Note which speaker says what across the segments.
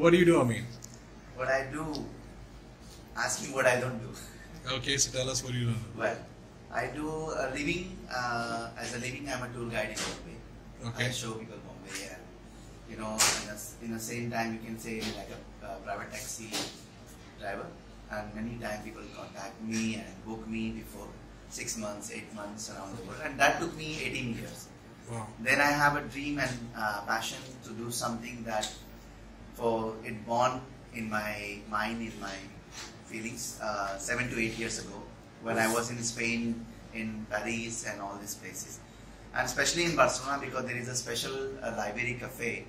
Speaker 1: What do you do, Amin?
Speaker 2: What I do, asking what I don't do.
Speaker 1: Okay, so tell us what you do.
Speaker 2: Well, I do a living, as a living I'm a tour guide in Bombay.
Speaker 1: Okay.
Speaker 2: I show people Bombay and, you know, in the same time you can say like a private taxi driver, and many times people contact me and book me before 6 months, 8 months around the world, and that took me 18 years.
Speaker 1: Wow.
Speaker 2: Then I have a dream and passion to do something that for it born in my mind, in my feelings 7 to 8 years ago when I was in Spain, in Paris and all these places, and especially in Barcelona because there is a special library cafe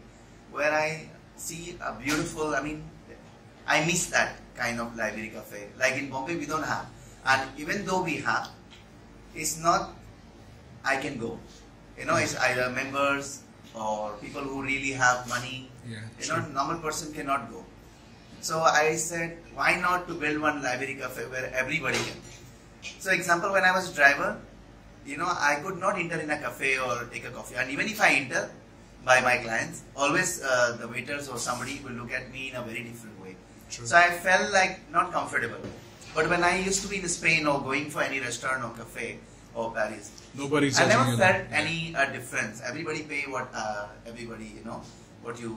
Speaker 2: where I see a beautiful, I miss that kind of library cafe. Like in Bombay we don't have, and even though we have, it's not I can go. You know, it's either members or people who really have money.
Speaker 1: Yeah,
Speaker 2: you know, normal person cannot go. So I said, why not to build one library cafe where everybody can. So example, when I was driver, you know, I could not enter in a cafe or take a coffee. And even if I enter by my clients, always the waiters or somebody will look at me in a very different way.
Speaker 1: True.
Speaker 2: So I felt like not comfortable. But when I used to be in Spain or going for any restaurant or cafe or Paris,
Speaker 1: Nobody's
Speaker 2: I never
Speaker 1: judging you
Speaker 2: felt
Speaker 1: there.
Speaker 2: any difference. Everybody pay what everybody, you know, what you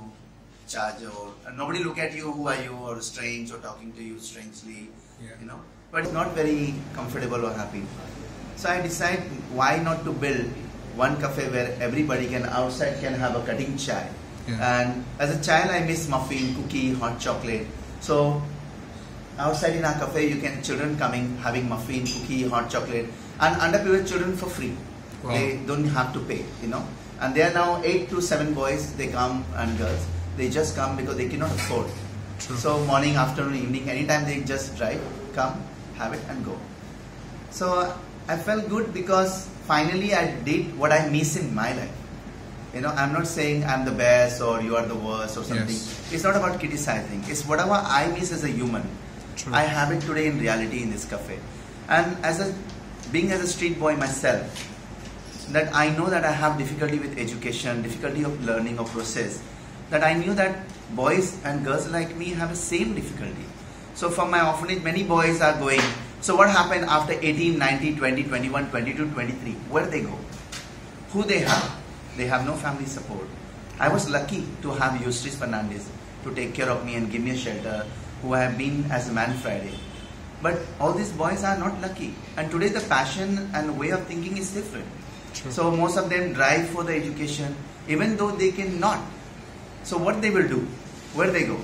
Speaker 2: charge, or nobody look at you who are you, or strange, or talking to you strangely,
Speaker 1: Yeah.
Speaker 2: you know. But it's not very comfortable or happy. So I decided, why not to build one cafe where everybody can outside can have a cutting chai.
Speaker 1: Yeah.
Speaker 2: And as a child I miss muffin, cookie, hot chocolate. So outside in our cafe you can children coming having muffin, cookie, hot chocolate, and underprivileged children for free.
Speaker 1: Wow.
Speaker 2: They don't have to pay, you know. And there are now 8 to 7 boys, they come, and girls, they just come because they cannot afford.
Speaker 1: True.
Speaker 2: So morning, afternoon, evening, anytime they just drive, come, have it and go. So I felt good because finally I did what I miss in my life. You know, I'm not saying I'm the best or you are the worst or something.
Speaker 1: Yes.
Speaker 2: It's not about criticizing. It's whatever I miss as a human.
Speaker 1: True.
Speaker 2: I have it today in reality in this cafe. And being as a street boy myself, that I know that I have difficulty with education, difficulty of learning or process, that I knew that boys and girls like me have the same difficulty. So from my orphanage, many boys are going. So what happened after 18, 19, 20, 21, 22, 23? Where they go? Who they have? They have no family support. I was lucky to have Eustace Fernandez to take care of me and give me a shelter, who I have been as a Man Friday. But all these boys are not lucky. And today the passion and way of thinking is different.
Speaker 1: True.
Speaker 2: So most of them drive for the education, even though they cannot. So what they will do? Where they go?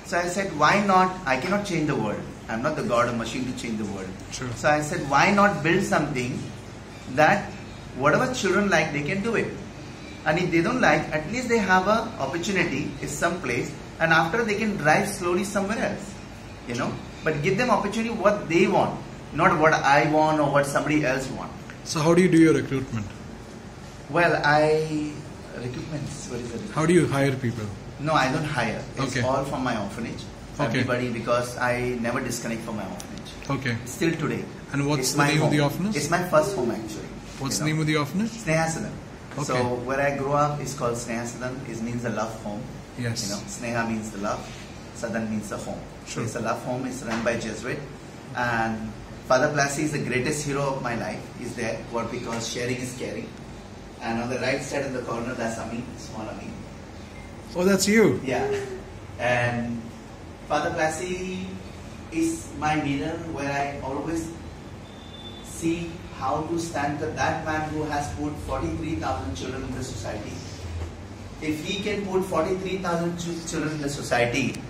Speaker 2: So I said, why not? I cannot change the world. I'm not the god or machine to change the world.
Speaker 1: True.
Speaker 2: So I said, why not build something that whatever children like, they can do it. And if they don't like, at least they have an opportunity in some place, and after they can drive slowly somewhere else. You know? But give them opportunity what they want, not what I want or what somebody else wants.
Speaker 1: So how do you do your recruitment?
Speaker 2: Well, recruitments, what is it?
Speaker 1: How do you hire people?
Speaker 2: No, I don't hire. It's
Speaker 1: Okay.
Speaker 2: all from my orphanage.
Speaker 1: Okay.
Speaker 2: Everybody, because I never disconnect from my orphanage.
Speaker 1: Okay.
Speaker 2: Still today.
Speaker 1: And what's
Speaker 2: It's
Speaker 1: the
Speaker 2: my
Speaker 1: name of the
Speaker 2: home.
Speaker 1: orphanage?
Speaker 2: It's my first home actually.
Speaker 1: What's
Speaker 2: You
Speaker 1: the name of the orphanage?
Speaker 2: Sneha
Speaker 1: Okay.
Speaker 2: So where I grew up is called Sneha Sadan. It means the love home.
Speaker 1: Yes.
Speaker 2: You know, Sneha means the love. Sadan means the home. So
Speaker 1: Sure.
Speaker 2: it's a love home. It's run by Jesuit. And Father Plassey is the greatest hero of my life. He's there. What we call sharing is caring. And on the right side in the corner, that's Amin, small Amin.
Speaker 1: Oh, that's you.
Speaker 2: Yeah. And Father Plassey is my mirror where I always see how to stand with that man who has put 43,000 children in the society. If he can put 43,000 children in the society,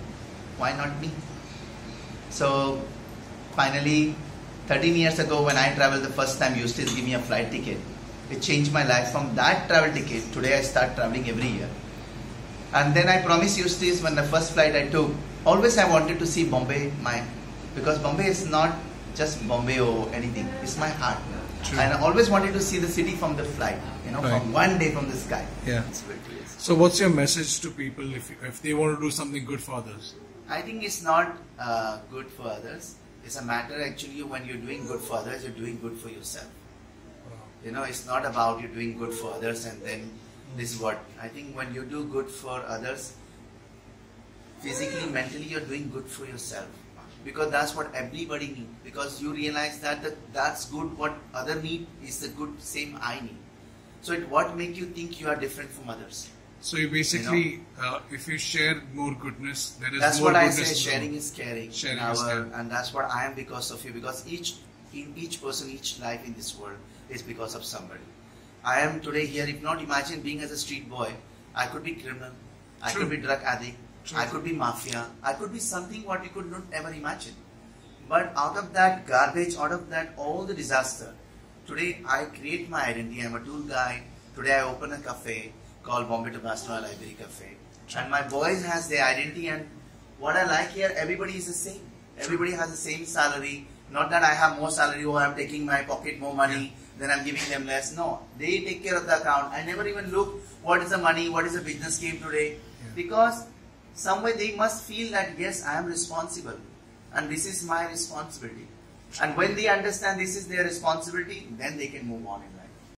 Speaker 2: why not me? So finally, 13 years ago when I traveled the first time, Eustace gave me a flight ticket. It changed my life. From that travel ticket, today I start traveling every year. And then I promised Eustace when the first flight I took, always I wanted to see Bombay, because Bombay is not just Bombay or anything, it's my heart.
Speaker 1: True.
Speaker 2: And I always wanted to see the city from the flight, you know,
Speaker 1: Right.
Speaker 2: from one day from the sky.
Speaker 1: Yeah. So what's your message to people if they want to do something good for others?
Speaker 2: I think it's not good for others. It's a matter actually when you're doing good for others, you're doing good for yourself. You know, it's not about you doing good for others and then this is what. I think when you do good for others, physically, mentally, you're doing good for yourself. Because that's what everybody needs. Because you realize that that's good, what other need is the good same I need. So what make you think you are different from others?
Speaker 1: So you basically, if you share more goodness, there is
Speaker 2: that's
Speaker 1: more
Speaker 2: what
Speaker 1: goodness.
Speaker 2: I say, sharing is caring.
Speaker 1: Sharing is caring.
Speaker 2: And that's what I am because of you. Because each person, each life in this world is because of somebody. I am today here. If not, imagine being as a street boy. I could be criminal. I
Speaker 1: True.
Speaker 2: could be drug addict.
Speaker 1: True.
Speaker 2: I could be mafia. I could be something what you could not ever imagine. But out of that garbage, out of that all the disaster, today I create my identity. I'm a tour guide. Today I open a cafe called Bombay to Barcelona Library Cafe. And my boys has their identity, and what I like here, everybody is the same. Everybody has the same salary. Not that I have more salary or I'm taking my pocket more money, then I'm giving them less. No, they take care of the account. I never even look what is the money, what is the business scheme today. Because somewhere they must feel that yes, I am responsible and this is my responsibility. And when they understand this is their responsibility, then they can move on in life.